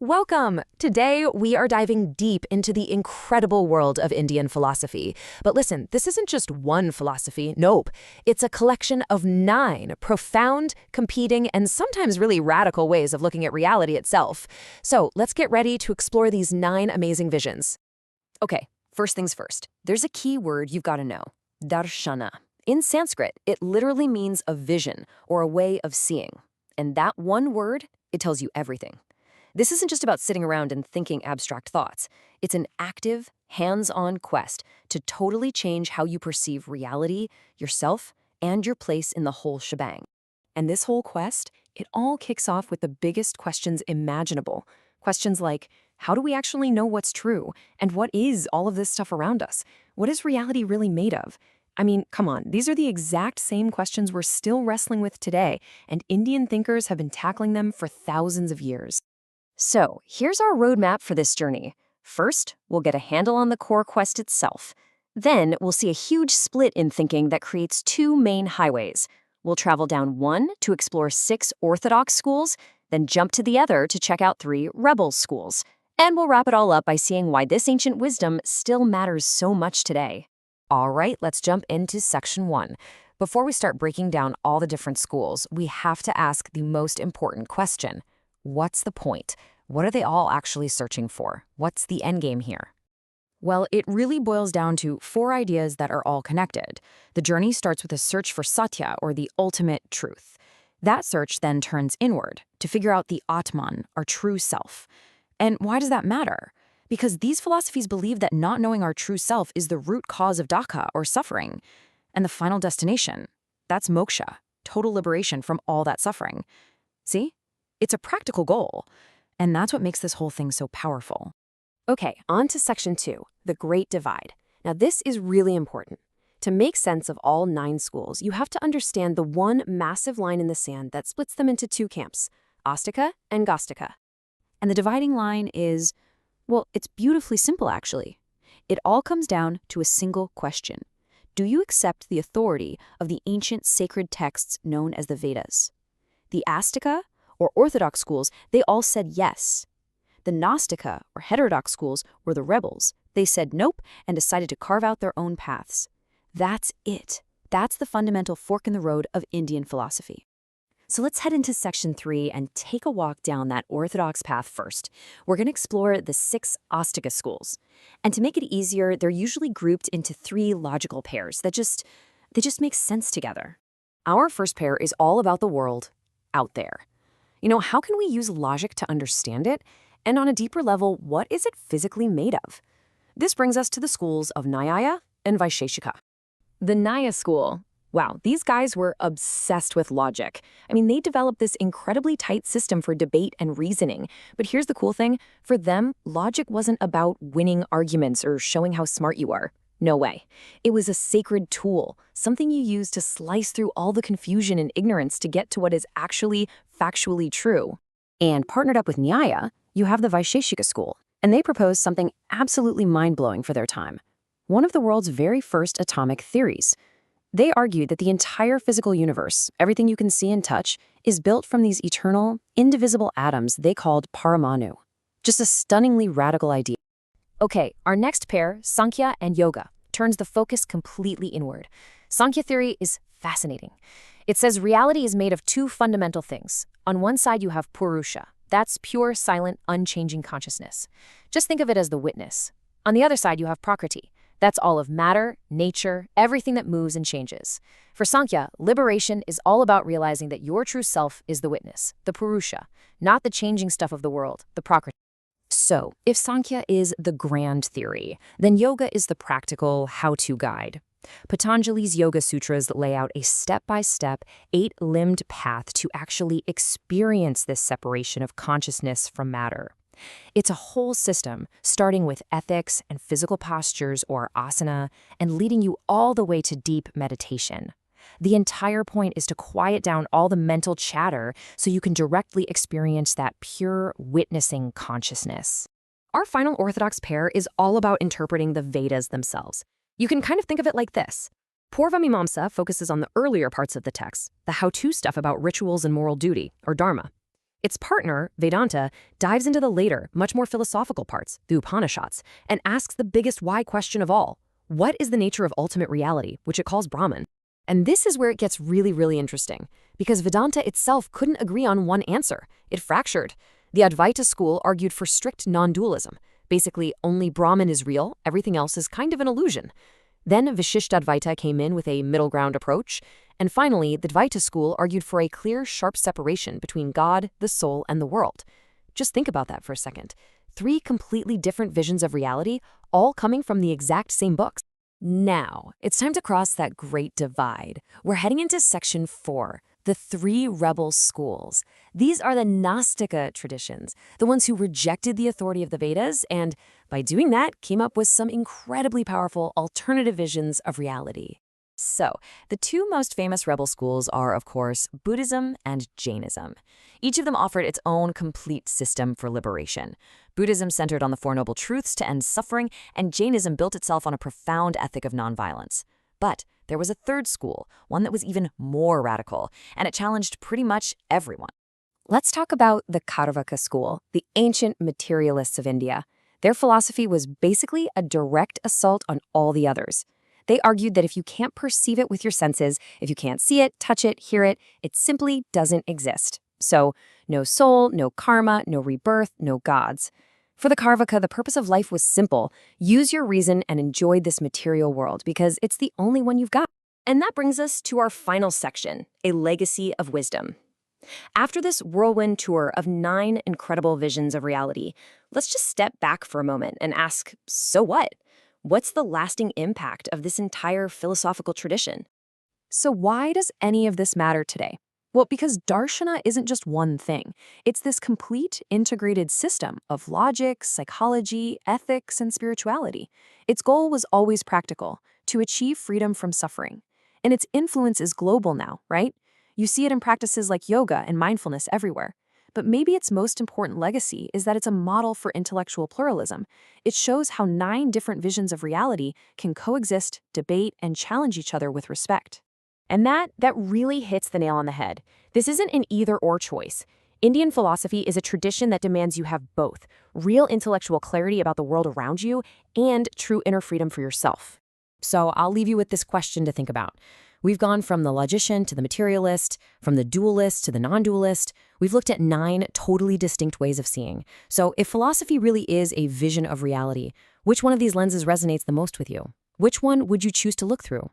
Welcome! Today, we are diving deep into the incredible world of Indian philosophy. But listen, this isn't just one philosophy, nope. It's a collection of 9 profound, competing, and sometimes really radical ways of looking at reality itself. So let's get ready to explore these 9 amazing visions. Okay, first things first. There's a key word you've got to know: Darśana. In Sanskrit, it literally means a vision or a way of seeing. And that one word, it tells you everything. This isn't just about sitting around and thinking abstract thoughts. It's an active, hands-on quest to totally change how you perceive reality, yourself, and your place in the whole shebang. And this whole quest, it all kicks off with the biggest questions imaginable. Questions like, how do we actually know what's true? And what is all of this stuff around us? What is reality really made of? I mean, come on, these are the exact same questions we're still wrestling with today, and Indian thinkers have been tackling them for thousands of years. So, here's our roadmap for this journey. First, we'll get a handle on the core quest itself. Then, we'll see a huge split in thinking that creates 2 main highways. We'll travel down one to explore 6 Orthodox schools, then jump to the other to check out 3 rebel schools. And we'll wrap it all up by seeing why this ancient wisdom still matters so much today. All right, let's jump into section 1. Before we start breaking down all the different schools, we have to ask the most important question. What's the point? What are they all actually searching for? What's the endgame here? Well, it really boils down to 4 ideas that are all connected. The journey starts with a search for Satya, or the ultimate truth. That search then turns inward to figure out the Atman, our true self. And why does that matter? Because these philosophies believe that not knowing our true self is the root cause of dukkha, or suffering. And the final destination, that's moksha, total liberation from all that suffering. See? It's a practical goal, and that's what makes this whole thing so powerful. Okay, on to section 2, the Great Divide. Now this is really important. To make sense of all 9 schools, you have to understand the one massive line in the sand that splits them into 2 camps, Āstika and Gāstika. And the dividing line is, well, it's beautifully simple actually. It all comes down to a single question. Do you accept the authority of the ancient sacred texts known as the Vedas? The Āstika, or Orthodox schools, they all said yes. The Nāstika, or Heterodox schools, were the rebels. They said nope and decided to carve out their own paths. That's it. That's the fundamental fork in the road of Indian philosophy. So let's head into section 3 and take a walk down that Orthodox path first. We're going to explore the 6 Āstika schools. And to make it easier, they're usually grouped into 3 logical pairs that just make sense together. Our first pair is all about the world out there. You know, how can we use logic to understand it? And on a deeper level, what is it physically made of? This brings us to the schools of Nyāya and Vaiśeṣika. The Nyāya school. Wow, these guys were obsessed with logic. I mean, they developed this incredibly tight system for debate and reasoning. But here's the cool thing. For them, logic wasn't about winning arguments or showing how smart you are. No way. It was a sacred tool, something you use to slice through all the confusion and ignorance to get to what is actually factually true. And partnered up with Nyāya, you have the Vaiśeṣika school, and they proposed something absolutely mind-blowing for their time. One of the world's very first atomic theories. They argued that the entire physical universe, everything you can see and touch, is built from these eternal, indivisible atoms they called paramanu. Just a stunningly radical idea. Okay, our next pair, Sāṁkhya and Yoga, turns the focus completely inward. Sāṁkhya theory is fascinating. It says reality is made of 2 fundamental things. On one side, you have Puruṣa. That's pure, silent, unchanging consciousness. Just think of it as the witness. On the other side, you have Prakṛti. That's all of matter, nature, everything that moves and changes. For Sāṁkhya, liberation is all about realizing that your true self is the witness, the Puruṣa, not the changing stuff of the world, the Prakṛti. So, if Sāṁkhya is the grand theory, then yoga is the practical how-to guide. Patanjali's Yoga Sutras lay out a step-by-step, 8-limbed path to actually experience this separation of consciousness from matter. It's a whole system, starting with ethics and physical postures or asana, and leading you all the way to deep meditation. The entire point is to quiet down all the mental chatter so you can directly experience that pure witnessing consciousness. Our final Orthodox pair is all about interpreting the Vedas themselves. You can kind of think of it like this. Pūrva Mīmāṁsā focuses on the earlier parts of the text, the how-to stuff about rituals and moral duty, or dharma. Its partner, Vedānta, dives into the later, much more philosophical parts, the Upanishads, and asks the biggest why question of all. What is the nature of ultimate reality, which it calls Brahman? And this is where it gets really, really interesting, because Vedanta itself couldn't agree on one answer. It fractured. The Advaita school argued for strict non-dualism. Basically, only Brahman is real, everything else is kind of an illusion. Then Viśiṣṭādvaita came in with a middle ground approach. And finally, the Dvaita school argued for a clear, sharp separation between God, the soul, and the world. Just think about that for a second. 3 completely different visions of reality, all coming from the exact same books. Now, it's time to cross that great divide. We're heading into section 4, the 3 rebel schools. These are the Nāstika traditions, the ones who rejected the authority of the Vedas and, by doing that, came up with some incredibly powerful alternative visions of reality. So, the 2 most famous rebel schools are, of course, Buddhism and Jainism. Each of them offered its own complete system for liberation. Buddhism centered on the Four Noble Truths to end suffering, and Jainism built itself on a profound ethic of nonviolence. But there was a third school, one that was even more radical, and it challenged pretty much everyone. Let's talk about the Carvaka school, the ancient materialists of India. Their philosophy was basically a direct assault on all the others. They argued that if you can't perceive it with your senses, if you can't see it, touch it, hear it, it simply doesn't exist. So, no soul, no karma, no rebirth, no gods. For the Carvaka, the purpose of life was simple. Use your reason and enjoy this material world because it's the only one you've got. And that brings us to our final section, a legacy of wisdom. After this whirlwind tour of 9 incredible visions of reality, let's just step back for a moment and ask, so what? What's the lasting impact of this entire philosophical tradition? So why does any of this matter today? Well, because Darshana isn't just one thing. It's this complete integrated system of logic, psychology, ethics, and spirituality. Its goal was always practical, to achieve freedom from suffering. And its influence is global now, right? You see it in practices like yoga and mindfulness everywhere. But maybe its most important legacy is that it's a model for intellectual pluralism. It shows how 9 different visions of reality can coexist, debate, and challenge each other with respect. And that really hits the nail on the head. This isn't an either-or choice. Indian philosophy is a tradition that demands you have both real intellectual clarity about the world around you and true inner freedom for yourself. So I'll leave you with this question to think about. We've gone from the logician to the materialist, from the dualist to the non-dualist. We've looked at 9 totally distinct ways of seeing. So if philosophy really is a vision of reality, which one of these lenses resonates the most with you? Which one would you choose to look through?